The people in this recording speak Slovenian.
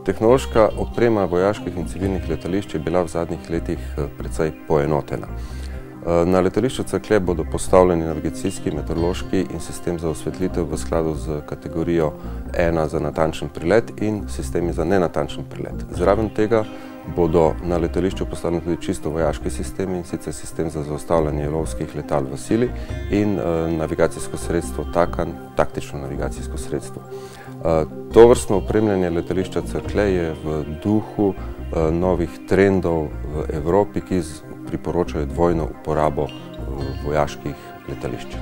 Tehnološka oprema vojaških in civilnih letališč je bila v zadnjih letih precej poenotena. Na letališču Cerklje bodo postavljeni navigacijski, meteorološki in sistem za osvetlitev v skladu z kategorijo 1 za natančen prelet in sistemi za nenatančen prelet. Zraven tega bodo na letališču postavljeni tudi čisto vojaški sistemi, in sicer sistem za zaustavljanje lovskih letal v sili in navigacijsko sredstvo TACAN, taktično navigacijsko sredstvo. Tovrstno opremljanje letališča Cerklje je v duhu novih trendov v Evropi, ki priporočajo dvojno uporabo vojaških letališč.